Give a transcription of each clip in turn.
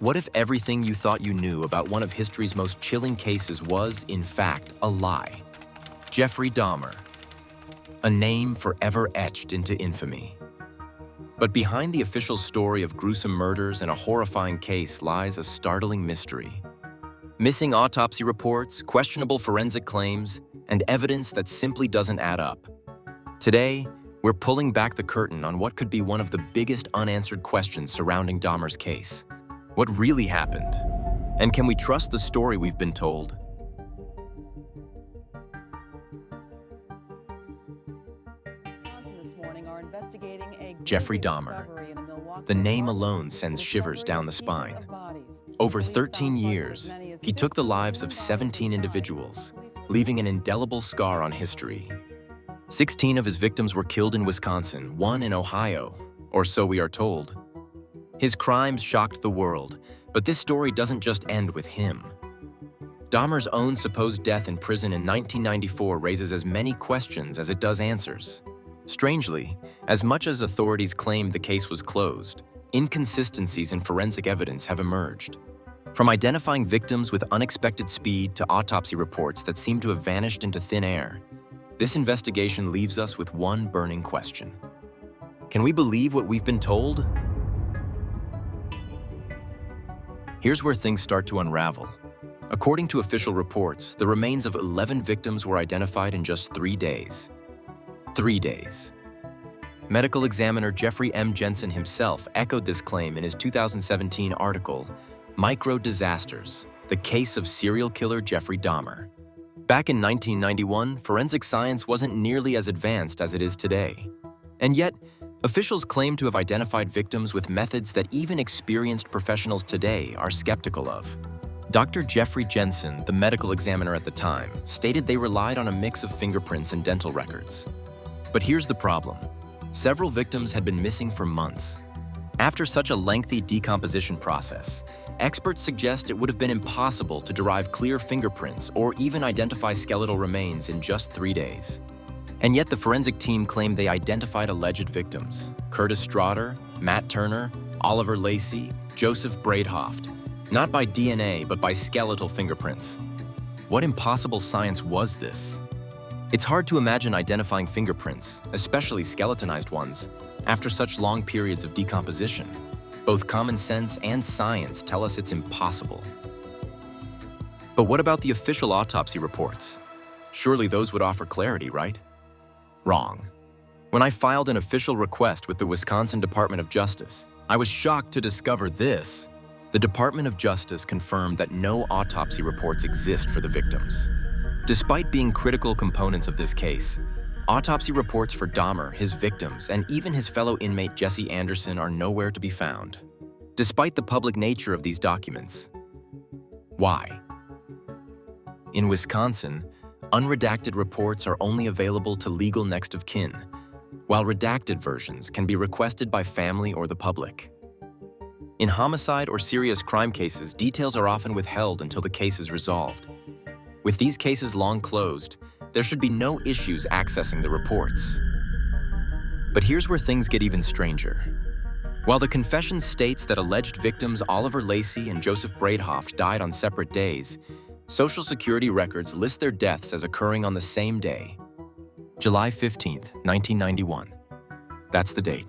What if everything you thought you knew about one of history's most chilling cases was, in fact, a lie? Jeffrey Dahmer, a name forever etched into infamy. But behind the official story of gruesome murders and a horrifying case lies a startling mystery. Missing autopsy reports, questionable forensic claims, and evidence that simply doesn't add up. Today, we're pulling back the curtain on what could be one of the biggest unanswered questions surrounding Dahmer's case. What really happened? And can we trust the story we've been told? Jeffrey Dahmer. The name alone sends shivers down the spine. Over 13 years, he took the lives of 17 individuals, leaving an indelible scar on history. 16 of his victims were killed in Wisconsin, 1 in Ohio, or so we are told. His crimes shocked the world, but this story doesn't just end with him. Dahmer's own supposed death in prison in 1994 raises as many questions as it does answers. Strangely, as much as authorities claim the case was closed, inconsistencies in forensic evidence have emerged. From identifying victims with unexpected speed to autopsy reports that seem to have vanished into thin air, this investigation leaves us with one burning question. Can we believe what we've been told? Here's where things start to unravel. According to official reports, the remains of 11 victims were identified in just 3 days. 3 days. Medical examiner Jeffrey M. Jensen himself echoed this claim in his 2017 article, Micro Disasters: The Case of Serial Killer Jeffrey Dahmer. Back in 1991, forensic science wasn't nearly as advanced as it is today. And yet, officials claim to have identified victims with methods that even experienced professionals today are skeptical of. Dr. Jeffrey Jensen, the medical examiner at the time, stated they relied on a mix of fingerprints and dental records. But here's the problem. Several victims had been missing for months. After such a lengthy decomposition process, experts suggest it would have been impossible to derive clear fingerprints or even identify skeletal remains in just 3 days. And yet the forensic team claimed they identified alleged victims: Curtis Straughter, Matt Turner, Oliver Lacey, Joseph Braidhoft, not by DNA but by skeletal fingerprints. What impossible science was this? It's hard to imagine identifying fingerprints, especially skeletonized ones, after such long periods of decomposition. Both common sense and science tell us it's impossible. But what about the official autopsy reports? Surely those would offer clarity, right? Wrong. When I filed an official request with the Wisconsin Department of Justice, I was shocked to discover this. The Department of Justice confirmed that no autopsy reports exist for the victims. Despite being critical components of this case, autopsy reports for Dahmer, his victims, and even his fellow inmate Jesse Anderson are nowhere to be found. Despite the public nature of these documents. Why? In Wisconsin, unredacted reports are only available to legal next of kin, while redacted versions can be requested by family or the public. In homicide or serious crime cases, details are often withheld until the case is resolved. With these cases long closed, there should be no issues accessing the reports. But here's where things get even stranger. While the confession states that alleged victims Oliver Lacey and Joseph Braidhoft died on separate days, Social Security records list their deaths as occurring on the same day, July 15th, 1991. That's the date.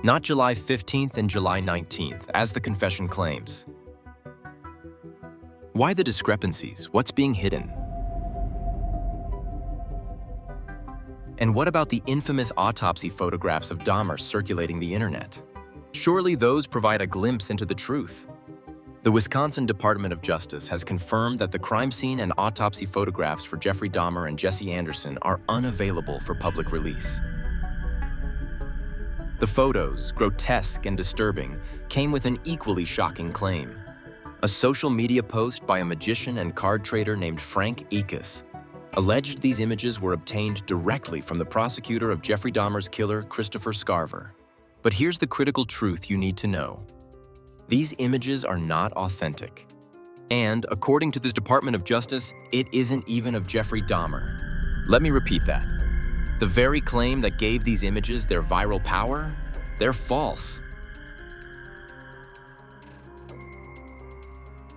Not July 15th and July 19th, as the confession claims. Why the discrepancies? What's being hidden? And what about the infamous autopsy photographs of Dahmer circulating the internet? Surely those provide a glimpse into the truth. The Wisconsin Department of Justice has confirmed that the crime scene and autopsy photographs for Jeffrey Dahmer and Jesse Anderson are unavailable for public release. The photos, grotesque and disturbing, came with an equally shocking claim. A social media post by a magician and card trader named Frank Ekus alleged these images were obtained directly from the prosecutor of Jeffrey Dahmer's killer, Christopher Scarver. But here's the critical truth you need to know. These images are not authentic. And, according to this Department of Justice, it isn't even of Jeffrey Dahmer. Let me repeat that. The very claim that gave these images their viral power, they're false.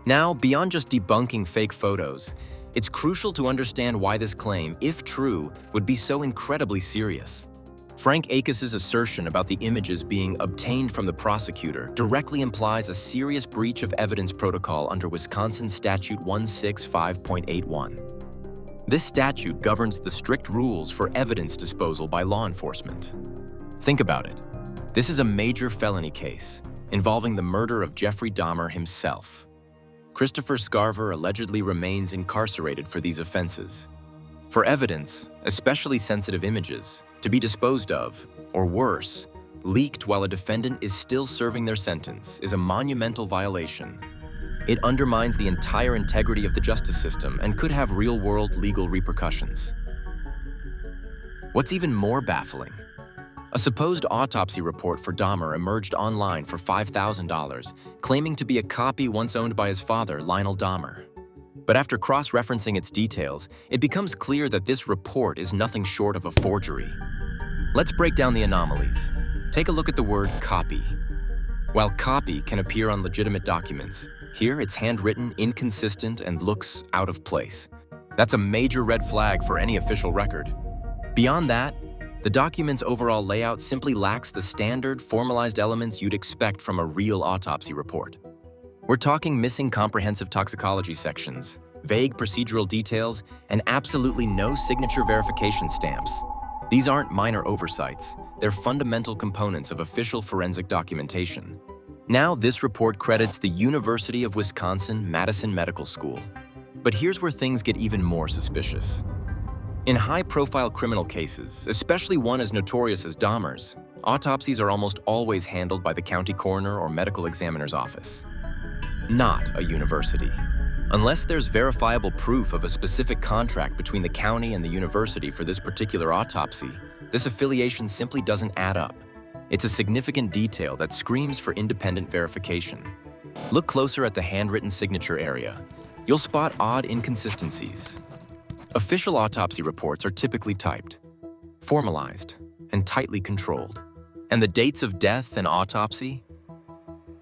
Now, beyond just debunking fake photos, it's crucial to understand why this claim, if true, would be so incredibly serious. Frank Akis's assertion about the images being obtained from the prosecutor directly implies a serious breach of evidence protocol under Wisconsin Statute 165.81. This statute governs the strict rules for evidence disposal by law enforcement. Think about it. This is a major felony case involving the murder of Jeffrey Dahmer himself. Christopher Scarver allegedly remains incarcerated for these offenses. For evidence, especially sensitive images, to be disposed of, or worse, leaked while a defendant is still serving their sentence is a monumental violation. It undermines the entire integrity of the justice system and could have real-world legal repercussions. What's even more baffling? A supposed autopsy report for Dahmer emerged online for $5,000, claiming to be a copy once owned by his father, Lionel Dahmer. But after cross-referencing its details, it becomes clear that this report is nothing short of a forgery. Let's break down the anomalies. Take a look at the word copy. While copy can appear on legitimate documents, here it's handwritten, inconsistent, and looks out of place. That's a major red flag for any official record. Beyond that, the document's overall layout simply lacks the standard, formalized elements you'd expect from a real autopsy report. We're talking missing comprehensive toxicology sections, vague procedural details, and absolutely no signature verification stamps. These aren't minor oversights. They're fundamental components of official forensic documentation. Now, this report credits the University of Wisconsin-Madison Medical School. But here's where things get even more suspicious. In high-profile criminal cases, especially one as notorious as Dahmer's, autopsies are almost always handled by the county coroner or medical examiner's office, not a university. Unless there's verifiable proof of a specific contract between the county and the university for this particular autopsy, this affiliation simply doesn't add up. It's a significant detail that screams for independent verification. Look closer at the handwritten signature area. You'll spot odd inconsistencies. Official autopsy reports are typically typed, formalized, and tightly controlled. And the dates of death and autopsy?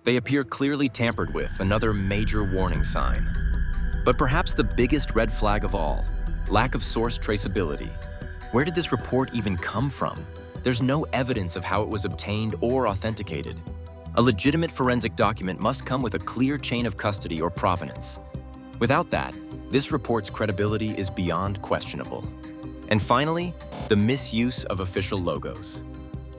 They appear clearly tampered with, another major warning sign. But perhaps the biggest red flag of all, lack of source traceability. Where did this report even come from? There's no evidence of how it was obtained or authenticated. A legitimate forensic document must come with a clear chain of custody or provenance. Without that, this report's credibility is beyond questionable. And finally, the misuse of official logos.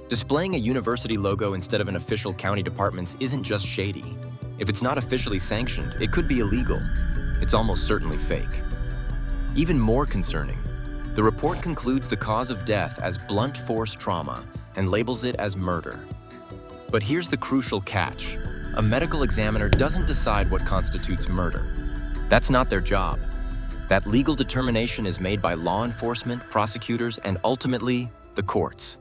Displaying a university logo instead of an official county department's isn't just shady. If it's not officially sanctioned, it could be illegal. It's almost certainly fake. Even more concerning, the report concludes the cause of death as blunt force trauma and labels it as murder. But here's the crucial catch. A medical examiner doesn't decide what constitutes murder. That's not their job. That legal determination is made by law enforcement, prosecutors, and ultimately, the courts.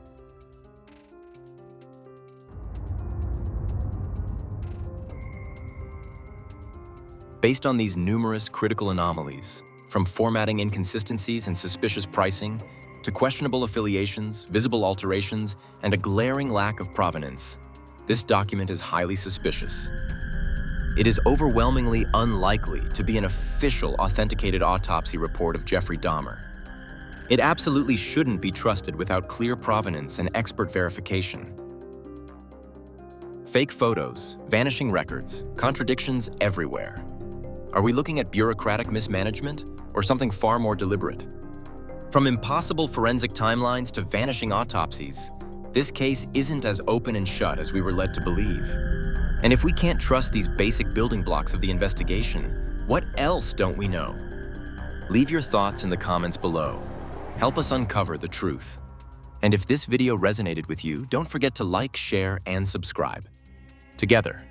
Based on these numerous critical anomalies, from formatting inconsistencies and suspicious pricing, to questionable affiliations, visible alterations, and a glaring lack of provenance, this document is highly suspicious. It is overwhelmingly unlikely to be an official authenticated autopsy report of Jeffrey Dahmer. It absolutely shouldn't be trusted without clear provenance and expert verification. Fake photos, vanishing records, contradictions everywhere. Are we looking at bureaucratic mismanagement or something far more deliberate? From impossible forensic timelines to vanishing autopsies, this case isn't as open and shut as we were led to believe. And if we can't trust these basic building blocks of the investigation, what else don't we know? Leave your thoughts in the comments below. Help us uncover the truth. And if this video resonated with you, don't forget to like, share, and subscribe. Together,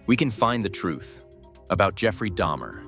we can find the truth about Jeffrey Dahmer.